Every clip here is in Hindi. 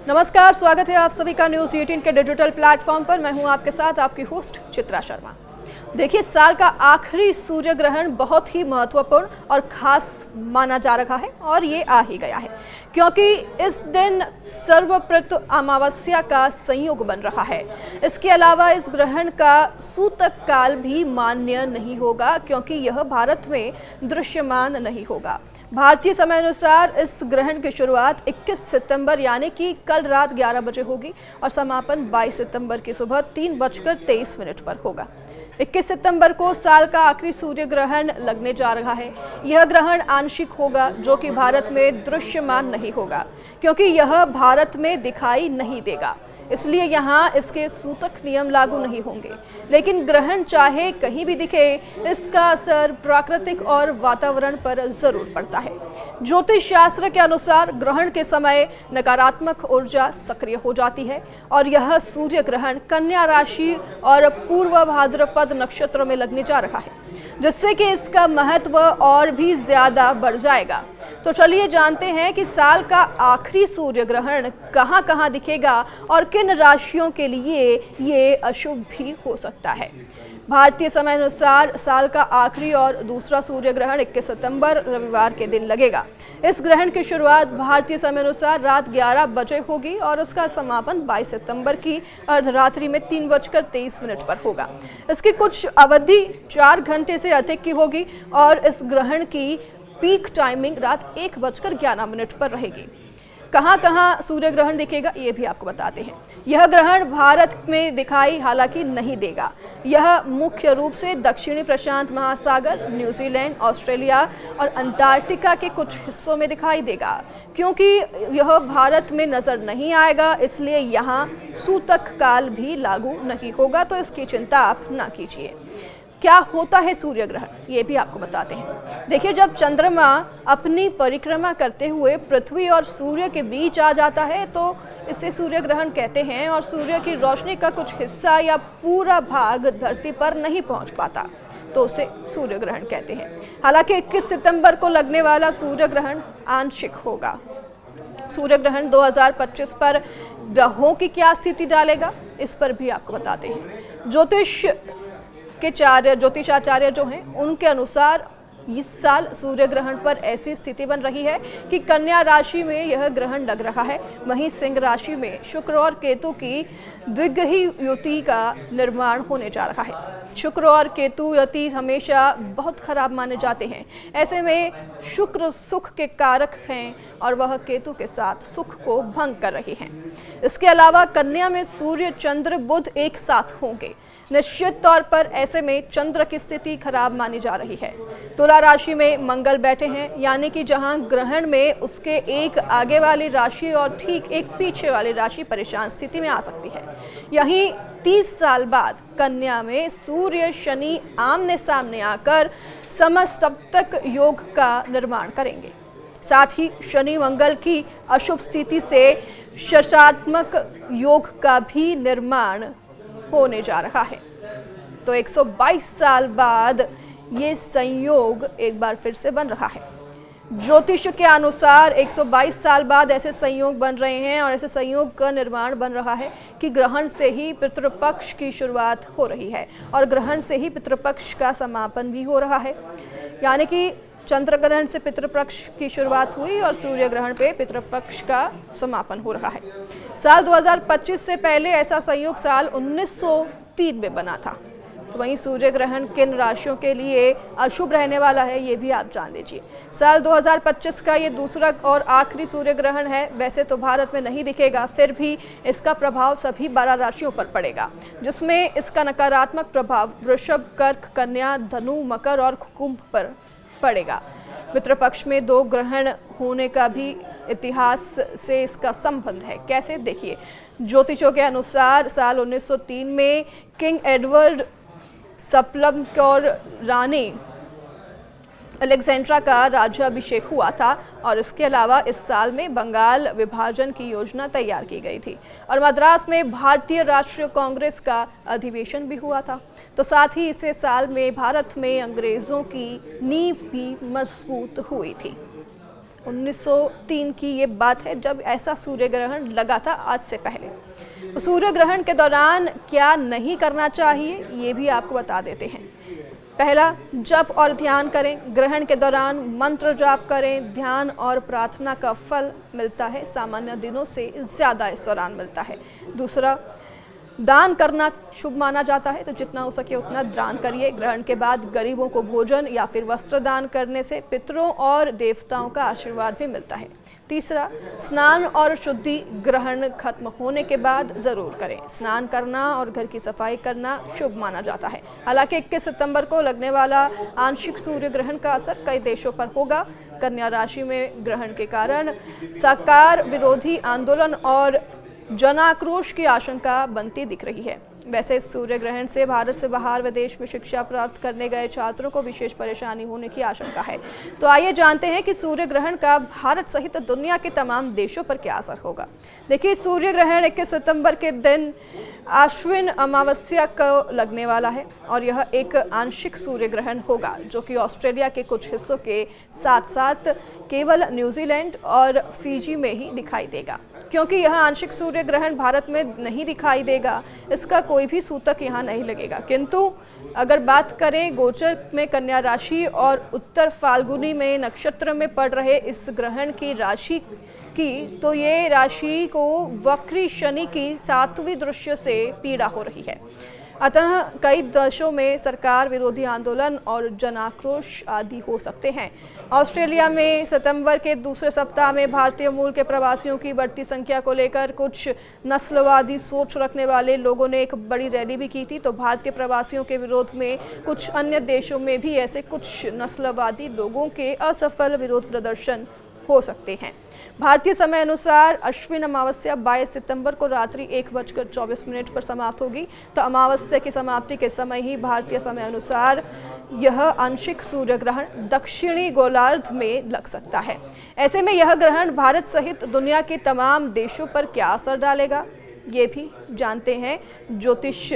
नमस्कार, स्वागत है आप सभी का न्यूज़ 18 के डिजिटल प्लेटफॉर्म पर। मैं हूं आपके साथ आपकी होस्ट चित्रा शर्मा। देखिए, साल का आखिरी सूर्य ग्रहण बहुत ही महत्वपूर्ण और खास माना जा रहा है और ये आ ही गया है क्योंकि इस दिन सर्वप्रत अमावस्या का संयोग बन रहा है। इसके अलावा इस ग्रहण का सूतक काल भी मान्य नहीं होगा क्योंकि यह भारत में दृश्यमान नहीं होगा। भारतीय समय अनुसार इस ग्रहण की शुरुआत 21 सितंबर यानी कि कल रात 11 बजे होगी और समापन 22 सितंबर की सुबह 3:23 पर होगा। 21 सितंबर को साल का आखिरी सूर्य ग्रहण लगने जा रहा है। यह ग्रहण आंशिक होगा जो कि भारत में दृश्यमान नहीं होगा क्योंकि यह भारत में दिखाई नहीं देगा, इसलिए यहाँ इसके सूतक नियम लागू नहीं होंगे। लेकिन ग्रहण चाहे कहीं भी दिखे, इसका असर प्राकृतिक और वातावरण पर जरूर पड़ता है। ज्योतिष शास्त्र के अनुसार ग्रहण के समय नकारात्मक ऊर्जा सक्रिय हो जाती है और यह सूर्य ग्रहण कन्या राशि और पूर्व भाद्रपद नक्षत्र में लगने जा रहा है, जिससे कि इसका महत्व और भी ज्यादा बढ़ जाएगा। तो चलिए जानते हैं कि साल का आखिरी सूर्य ग्रहण कहां कहां दिखेगा और किन राशियों के लिए ये अशुभ भी हो सकता है। भारतीय समय अनुसार साल का आखिरी और दूसरा सूर्य ग्रहण 21 सितंबर रविवार के दिन लगेगा। इस ग्रहण की शुरुआत भारतीय समय अनुसार रात 11 बजे होगी और इसका समापन 22 सितंबर की अर्धरात्रि में 3:23 पर होगा। इसकी कुछ अवधि 4 घंटे से अधिक की होगी और इस ग्रहण की पीक टाइमिंग रात 1:11 पर रहेगी। कहां कहां सूर्य ग्रहण दिखेगा ये भी आपको बताते हैं। यह ग्रहण भारत में दिखाई हालांकि नहीं देगा। यह मुख्य रूप से दक्षिणी प्रशांत महासागर, न्यूजीलैंड, ऑस्ट्रेलिया और अंटार्कटिका के कुछ हिस्सों में दिखाई देगा। क्योंकि यह भारत में नजर नहीं आएगा, इसलिए यहाँ सूतक काल भी लागू नहीं होगा, तो इसकी चिंता आप ना कीजिए। क्या होता है सूर्य ग्रहण ये भी आपको बताते हैं। देखिए, जब चंद्रमा अपनी परिक्रमा करते हुए पृथ्वी और सूर्य के बीच आ जाता है तो इसे सूर्य ग्रहण कहते हैं और सूर्य की रोशनी का कुछ हिस्सा या पूरा भाग धरती पर नहीं पहुंच पाता तो उसे सूर्य ग्रहण कहते हैं। हालांकि 21 सितंबर को लगने वाला सूर्य ग्रहण आंशिक होगा। सूर्य ग्रहण 2025 पर ग्रहों की क्या स्थिति डालेगा इस पर भी आपको बताते हैं। ज्योतिषाचार्य जो हैं उनके अनुसार इस साल सूर्य ग्रहण पर ऐसी स्थिति बन रही है कि कन्या राशि में यह ग्रहण लग रहा है, वहीं सिंह राशि में शुक्र और केतु की द्विग्रही युति का निर्माण होने जा रहा है। शुक्र और केतु युति हमेशा बहुत खराब माने जाते हैं। ऐसे में शुक्र सुख के कारक हैं और वह केतु के साथ सुख को भंग कर रही हैं। इसके अलावा कन्या में सूर्य, चंद्र, बुध एक साथ होंगे। निश्चित तौर पर ऐसे में चंद्र की स्थिति खराब मानी जा रही है। तुला राशि में मंगल बैठे हैं, यानी कि जहां ग्रहण में उसके एक आगे वाली राशि और ठीक एक पीछे वाली राशि परेशान स्थिति में आ सकती है। यहीं 30 साल बाद कन्या में सूर्य शनि आमने सामने आकर समसप्तक योग का निर्माण करेंगे। साथ ही शनि मंगल की अशुभ स्थिति से शशात्मक योग का भी निर्माण होने जा रहा है। तो 122 साल बाद ये संयोग एक बार फिर से बन रहा है। ज्योतिष के अनुसार 122 साल बाद ऐसे संयोग बन रहे हैं और ऐसे संयोग का निर्माण बन रहा है कि ग्रहण से ही पितृपक्ष की शुरुआत हो रही है और ग्रहण से ही पितृपक्ष का समापन भी हो रहा है। यानी कि चंद्र ग्रहण से पितृपक्ष की शुरुआत हुई और सूर्य ग्रहण पे पितृपक्ष का समापन हो रहा है। साल 2025 से पहले ऐसा संयोग साल 1903 में बना था। तो वहीं सूर्य ग्रहण किन राशियों के लिए अशुभ रहने वाला है ये भी आप जान लीजिए। साल 2025 का ये दूसरा और आखिरी सूर्य ग्रहण है। वैसे तो भारत में नहीं दिखेगा, फिर भी इसका प्रभाव सभी 12 राशियों पर पड़ेगा, जिसमें इसका नकारात्मक प्रभाव वृषभ, कर्क, कन्या, धनु, मकर और कुंभ पर पड़ेगा। पितृपक्ष में 2 ग्रहण होने का भी इतिहास से इसका संबंध है। कैसे, देखिए, ज्योतिषों के अनुसार साल 1903 में किंग एडवर्ड सप्लम और रानी अलेक्जेंड्रा का राज्याभिषेक हुआ था और इसके अलावा इस साल में बंगाल विभाजन की योजना तैयार की गई थी और मद्रास में भारतीय राष्ट्रीय कांग्रेस का अधिवेशन भी हुआ था। तो साथ ही इसी साल में भारत में अंग्रेजों की नींव भी मजबूत हुई थी। 1903 की ये बात है जब ऐसा सूर्य ग्रहण लगा था आज से पहले। तो सूर्य ग्रहण के दौरान क्या नहीं करना चाहिए ये भी आपको बता देते हैं। पहला, जप और ध्यान करें। ग्रहण के दौरान मंत्र जाप करें। ध्यान और प्रार्थना का फल मिलता है, सामान्य दिनों से ज़्यादा इस दौरान मिलता है। दूसरा, दान करना शुभ माना जाता है, तो जितना हो सके उतना दान करिए। ग्रहण के बाद गरीबों को भोजन या फिर वस्त्र दान करने से पितरों और देवताओं का आशीर्वाद भी मिलता है। तीसरा, स्नान और शुद्धि ग्रहण खत्म होने के बाद ज़रूर करें। स्नान करना और घर की सफाई करना शुभ माना जाता है। हालांकि 21 सितंबर को लगने वाला आंशिक सूर्य ग्रहण का असर कई देशों पर होगा। कन्या राशि में ग्रहण के कारण सरकार विरोधी आंदोलन और जन आक्रोश की आशंका बनती दिख रही है। वैसे इस सूर्य ग्रहण से भारत से बाहर विदेश में शिक्षा प्राप्त करने गए छात्रों को विशेष परेशानी होने की आशंका है। तो आइए जानते हैं कि सूर्य ग्रहण का भारत सहित दुनिया के तमाम देशों पर क्या असर होगा। देखिए, सूर्य ग्रहण 21 सितंबर के दिन आश्विन अमावस्या को लगने वाला है और यह एक आंशिक सूर्य ग्रहण होगा जो कि ऑस्ट्रेलिया के कुछ हिस्सों के साथ साथ केवल न्यूजीलैंड और फिजी में ही दिखाई देगा। क्योंकि यह आंशिक सूर्य ग्रहण भारत में नहीं दिखाई देगा, इसका कोई भी सूतक यहाँ नहीं लगेगा। किंतु अगर बात करें गोचर में कन्या राशि और उत्तर फाल्गुनी में नक्षत्र में पड़ रहे इस ग्रहण की राशि की, तो ये राशि को वक्री शनि की 7वीं दृश्य से पीड़ा हो रही है। अतः कई देशों में सरकार विरोधी आंदोलन और जन आक्रोश आदि हो सकते हैं। ऑस्ट्रेलिया में सितंबर के दूसरे सप्ताह में भारतीय मूल के प्रवासियों की बढ़ती संख्या को लेकर कुछ नस्लवादी सोच रखने वाले लोगों ने एक बड़ी रैली भी की थी। तो भारतीय प्रवासियों के विरोध में कुछ अन्य देशों में भी ऐसे कुछ नस्लवादी लोगों के असफल विरोध प्रदर्शन हो सकते हैं। भारतीय समय अनुसार अश्विन अमावस्या 22 सितंबर को रात्रि 1:24 पर समाप्त होगी। तो अमावस्या की समाप्ति के समय ही भारतीय समय अनुसार यह आंशिक सूर्य ग्रहण दक्षिणी गोलार्ध में लग सकता है। ऐसे में यह ग्रहण भारत सहित दुनिया के तमाम देशों पर क्या असर डालेगा ये भी जानते हैं ज्योतिष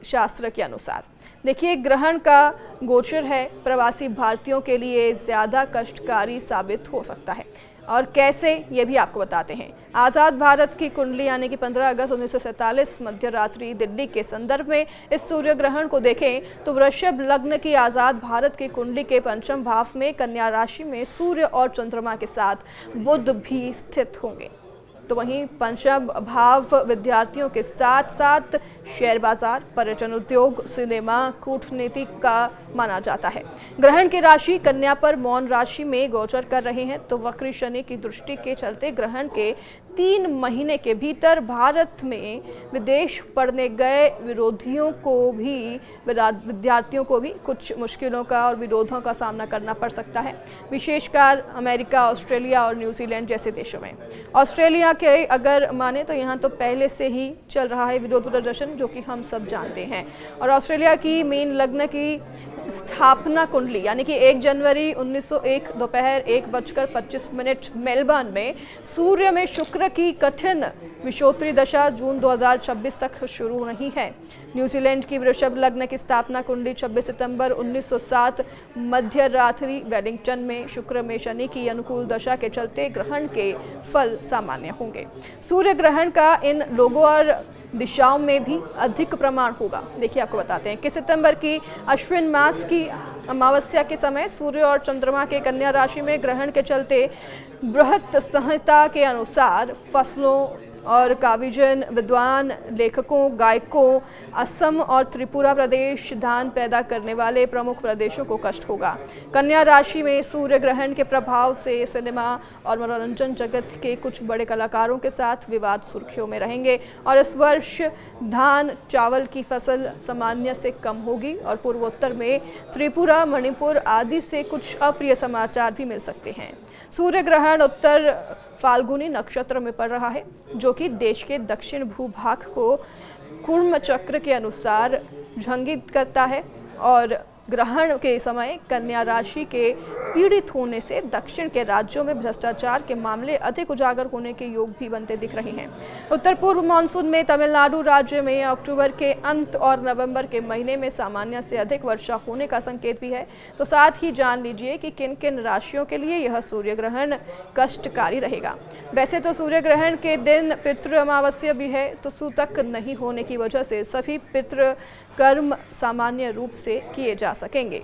शास्त्र के अनुसार। देखिए, ग्रहण का गोचर है प्रवासी भारतीयों के लिए ज़्यादा कष्टकारी साबित हो सकता है। और कैसे ये भी आपको बताते हैं। आज़ाद भारत की कुंडली यानी कि 15 अगस्त 1947 मध्य रात्रि दिल्ली के संदर्भ में इस सूर्य ग्रहण को देखें तो वृषभ लग्न की आज़ाद भारत की कुंडली के पंचम भाव में कन्या राशि में सूर्य और चंद्रमा के साथ बुध भी स्थित होंगे। तो वहीं पंचम भाव विद्यार्थियों के साथ साथ शेयर बाजार, पर्यटन उद्योग, सिनेमा, कूटनीति का माना जाता है। ग्रहण की राशि कन्या पर मौन राशि में गोचर कर रहे हैं। तो वक्री शनि की दृष्टि के चलते ग्रहण के 3 महीने के भीतर भारत में विदेश पढ़ने गए विद्यार्थियों को भी कुछ मुश्किलों का और विरोधों का सामना करना पड़ सकता है, विशेषकर अमेरिका, ऑस्ट्रेलिया और न्यूजीलैंड जैसे देशों में। ऑस्ट्रेलिया के अगर माने तो यहाँ तो पहले से ही चल रहा है विरोध प्रदर्शन, जो कि हम सब जानते हैं। और ऑस्ट्रेलिया की मीन लग्न की स्थापना कुंडली यानी कि 1 जनवरी 1901 दोपहर 1:25 मेलबर्न में सूर्य में शुक्र की कठिन विषोत्री दशा जून 2026 तक शुरू नहीं है। न्यूजीलैंड की वृषभ लग्न की स्थापना कुंडली 26 सितंबर 1907 मध्य रात्रि वेलिंगटन में शुक्र में शनि की अनुकूल दशा के चलते ग्रहण के फल सामान्य होंगे। सूर्य ग्रहण का इन लोगों और दिशाओं में भी अधिक प्रमाण होगा। देखिए, आपको बताते हैं कि सितंबर की अश्विन मास की अमावस्या के समय सूर्य और चंद्रमा के कन्या राशि में ग्रहण के चलते बृहत संहिता के अनुसार फसलों और काविजन, विद्वान, लेखकों, गायकों, असम और त्रिपुरा प्रदेश, धान पैदा करने वाले प्रमुख प्रदेशों को कष्ट होगा। कन्या राशि में सूर्य ग्रहण के प्रभाव से सिनेमा और मनोरंजन जगत के कुछ बड़े कलाकारों के साथ विवाद सुर्खियों में रहेंगे। और इस वर्ष धान, चावल की फसल सामान्य से कम होगी और पूर्वोत्तर में त्रिपुरा, मणिपुर आदि से कुछ अप्रिय समाचार भी मिल सकते हैं। सूर्य ग्रहण उत्तर फाल्गुनी नक्षत्र में पड़ रहा है, जो कि देश के दक्षिण भूभाग को कुर्म चक्र के अनुसार झंगित करता है और ग्रहण के समय कन्या राशि के पीड़ित होने से दक्षिण के राज्यों में भ्रष्टाचार के मामले अधिक उजागर होने के योग भी बनते दिख रहे हैं। उत्तर पूर्व मानसून में तमिलनाडु राज्य में अक्टूबर के अंत और नवंबर के महीने में सामान्य से अधिक वर्षा होने का संकेत भी है। तो साथ ही जान लीजिए कि किन किन राशियों के लिए यह सूर्य ग्रहण कष्टकारी रहेगा। वैसे तो सूर्य ग्रहण के दिन पितृ अमावस्या भी है, तो सूतक नहीं होने की वजह से सभी पितृ कर्म सामान्य रूप से किए जा सकेंगे।